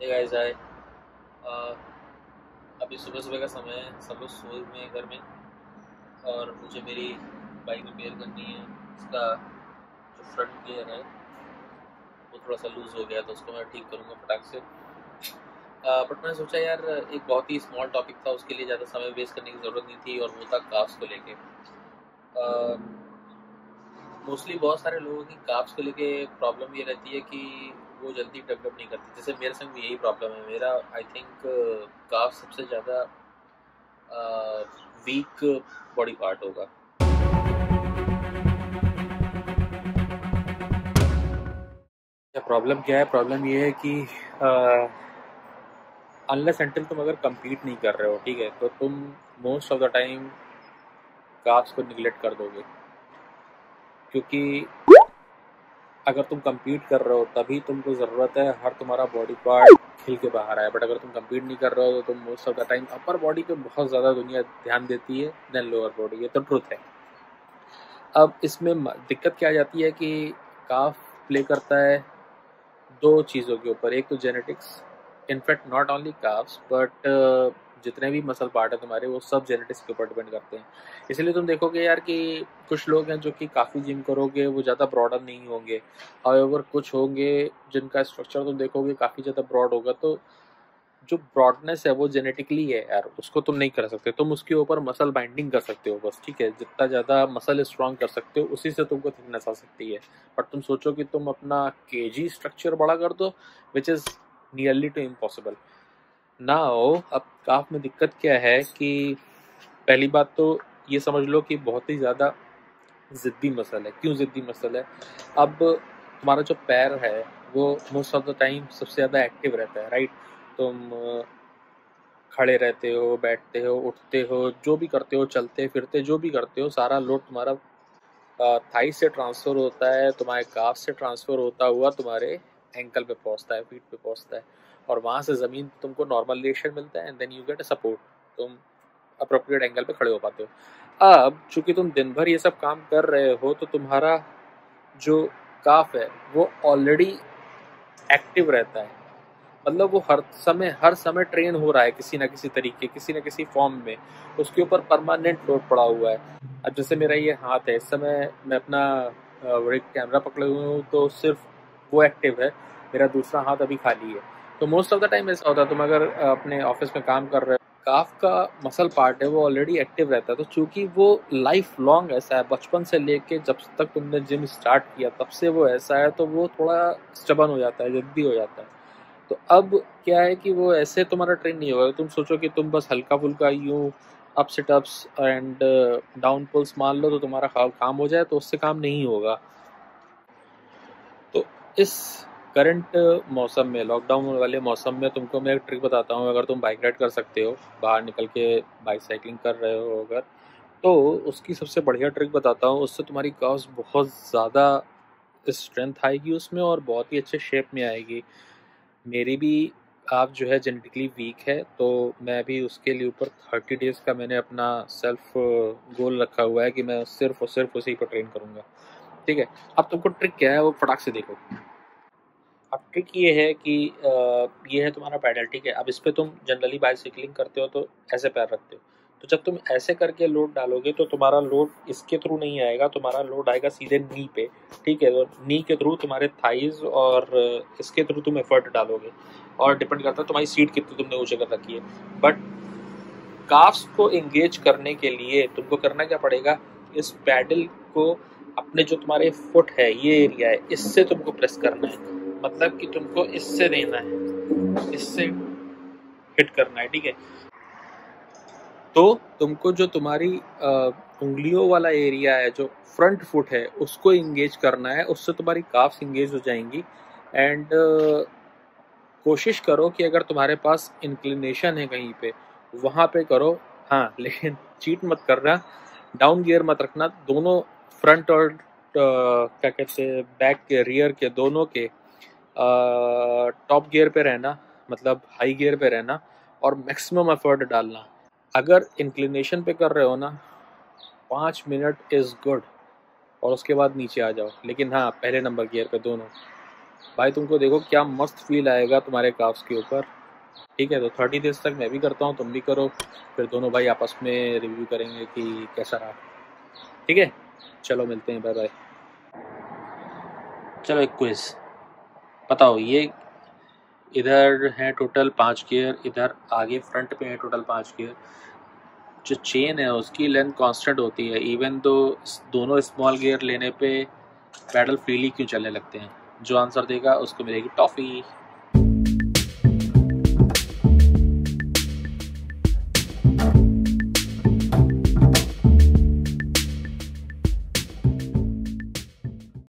Hey guys hi. अभी सुबह सुबह का समय है, सब लोग सोए हुए हैं घर में और मुझे मेरी बाइक रिपेयर करनी है। उसका जो फ्रंट गियर है वो थोड़ा सा लूज़ हो गया, तो उसको मैं ठीक करूँगा फटाक से। बट मैंने सोचा यार, एक बहुत ही स्मॉल टॉपिक था, उसके लिए ज़्यादा समय वेस्ट करने की ज़रूरत नहीं थी, और वो था काफ्स को लेके। मोस्टली बहुत सारे लोगों की काफ्स को लेके प्रॉब्लम ये रहती है कि वो जल्दी डेवलप नहीं करती। जैसे मेरे संग भी यही प्रॉब्लम है। मेरा आई थिंक काफ सबसे ज़्यादा वीक बॉडी पार्ट होगा। क्या प्रॉब्लम क्या है? प्रॉब्लम ये है कि अनलेस अनटिल तुम अगर compete नहीं कर रहे हो, ठीक है, तो तुम most of the time carbs को निगलेक्ट कर दोगे। क्योंकि अगर तुम compete कर रहे हो तभी तुमको ज़रूरत है हर तुम्हारा बॉडी पार्ट खिल के बाहर आए। बट अगर तुम compete नहीं कर रहे हो तो तुम most of the time upper body पे बहुत ज़्यादा दुनिया ध्यान देती है देन लोअर बॉडी। ये तो ट्रुथ है। अब इसमें दिक्कत क्या आ जाती है कि काफ प्ले करता है दो चीज़ों के ऊपर। एक तो genetics, in fact not only carbs but जितने भी मसल पार्ट है तुम्हारे, वो सब जेनेटिक्स के ऊपर डिपेंड करते हैं। इसलिए तुम देखोगे यार कि कुछ लोग हैं जो कि काफ़ी जिम करोगे वो ज़्यादा ब्रॉडर नहीं होंगे, और कुछ होंगे जिनका स्ट्रक्चर तुम देखोगे काफ़ी ज़्यादा ब्रॉड होगा। तो जो ब्रॉडनेस है वो जेनेटिकली है यार, उसको तुम नहीं कर सकते। तुम उसके ऊपर मसल बाइंडिंग कर सकते हो बस, ठीक है। जितना ज़्यादा मसल स्ट्रांग कर सकते हो उसी से तुमको थिकनेस आ सकती है। बट तुम सोचो कि तुम अपना केजी स्ट्रक्चर बड़ा कर दो, which is nearly to impossible. Now अब काफ में दिक्कत क्या है कि पहली बात तो ये समझ लो कि बहुत ही ज़्यादा ज़िद्दी मसल है। क्यों ज़िद्दी मसल है? अब तुम्हारा जो पैर है वो मोस्ट ऑफ द टाइम सबसे ज़्यादा एक्टिव रहता है, राइट। तुम खड़े रहते हो, बैठते हो, उठते हो, जो भी करते हो, चलते फिरते जो भी करते हो, सारा लोड तुम्हारा थाई से ट्रांसफ़र होता है, तुम्हारे काफ से ट्रांसफ़र होता हुआ तुम्हारे एंकल पे पहुंचता है, फीट पे पहुंचता है, और वहाँ से ज़मीन तुमको नॉर्मल रेशन मिलता है and then you get a support. तुम अप्रोप्रिएट एंगल पे खड़े हो पाते हो। अब चूंकि तुम दिन भर ये सब काम कर रहे हो तो तुम्हारा जो काफ है वो ऑलरेडी एक्टिव रहता है। मतलब वो हर समय ट्रेन हो रहा है किसी ना किसी तरीके, किसी ना किसी फॉर्म में। उसके ऊपर परमानेंट लोड पड़ा हुआ है। अब जैसे मेरा ये हाथ है, इस समय मैं अपना एक कैमरा पकड़े हुए हूँ तो सिर्फ वो एक्टिव है, मेरा दूसरा हाथ अभी खाली है। तो मोस्ट ऑफ द टाइम ऐसा होता है, तुम अगर अपने ऑफिस में काम कर रहे हो, काफ का मसल पार्ट है वो ऑलरेडी एक्टिव रहता है। तो चूंकि वो लाइफ लॉन्ग ऐसा है, बचपन से लेके जब तक तुमने जिम स्टार्ट किया तब से वो ऐसा है, तो वो थोड़ा स्टबन हो जाता है, जिद्दी हो जाता है। तो अब क्या है कि वो ऐसे तुम्हारा ट्रेन नहीं होगा। तुम सोचो कि तुम बस हल्का फुल्का यूं up situps and down pulls मान लो तो तुम्हारा काम हो जाए, तो उससे काम नहीं होगा। तो इस करंट मौसम में, लॉकडाउन वाले मौसम में, तुमको मैं एक ट्रिक बताता हूँ। अगर तुम बाइक राइड कर सकते हो, बाहर निकल के बाइक साइकिलिंग कर रहे हो अगर, तो उसकी सबसे बढ़िया ट्रिक बताता हूँ। उससे तुम्हारी कर्व्स बहुत ज़्यादा स्ट्रेंथ आएगी उसमें, और बहुत ही अच्छे शेप में आएगी। मेरी भी आप जो है जेनेटिकली वीक है, तो मैं भी उसके लिए ऊपर 30 डेज़ का मैंने अपना सेल्फ गोल रखा हुआ है कि मैं सिर्फ और सिर्फ उसी को ट्रेन करूँगा, ठीक है। अब तुमको ट्रिक क्या है वो फटाक से देखो। अब ट्रिक ये है कि ये है तुम्हारा पैडल, ठीक है। अब इस पे तुम जनरली बाइसाइकिलिंग करते हो तो ऐसे पैर रखते हो। तो जब तुम ऐसे करके लोड डालोगे तो तुम्हारा लोड इसके थ्रू नहीं आएगा, तुम्हारा लोड आएगा सीधे नी पे, ठीक है। तो नी के थ्रू तुम्हारे थाइज और इसके थ्रू तुम एफर्ट डालोगे, और डिपेंड करता है तुम्हारी सीट कितनी तुमने ऊंचे कर रखी है। बट काफ्स को एंगेज करने के लिए तुमको करना क्या पड़ेगा? इस पैडल को अपने जो तुम्हारे फुट है, ये एरिया है, इससे तुमको प्रेस करना है। मतलब कि तुमको इससे देना है, इससे हिट करना है, ठीक है। तो तुमको जो तुम्हारी उंगलियों वाला एरिया है, जो फ्रंट फुट है, उसको एंगेज करना है। उससे तुम्हारी काफ्स एंगेज हो जाएंगी। एंड कोशिश करो कि अगर तुम्हारे पास इंक्लिनेशन है कहीं पे, वहाँ पे करो। हाँ, लेकिन चीट मत करना, डाउन गियर मत रखना। दोनों फ्रंट और क्या कहते हैं, बैक के, रियर के, दोनों के टॉप गियर पे रहना, मतलब हाई गियर पे रहना, और मैक्सिमम एफर्ट डालना। अगर इंक्लिनेशन पे कर रहे हो ना, 5 मिनट इज़ गुड, और उसके बाद नीचे आ जाओ। लेकिन हाँ, पहले नंबर गियर पे दोनों। भाई तुमको देखो क्या मस्त फील आएगा तुम्हारे काफ्स के ऊपर। ठीक है, तो 30 डेज तक मैं भी करता हूँ, तुम भी करो, फिर दोनों भाई आपस में रिव्यू करेंगे कि कैसा रहा। ठीक है, चलो मिलते हैं, बाय बाय। चलो एक क्विज बताओ, ये इधर है टोटल 5 गियर, इधर आगे फ्रंट पे है टोटल 5 गियर। जो चेन है उसकी लेंथ कांस्टेंट होती है, इवन तो दोनों स्मॉल गियर लेने पे पैडल फ्रीली क्यों चलने लगते हैं? जो आंसर देगा उसको मिलेगी टॉफ़ी।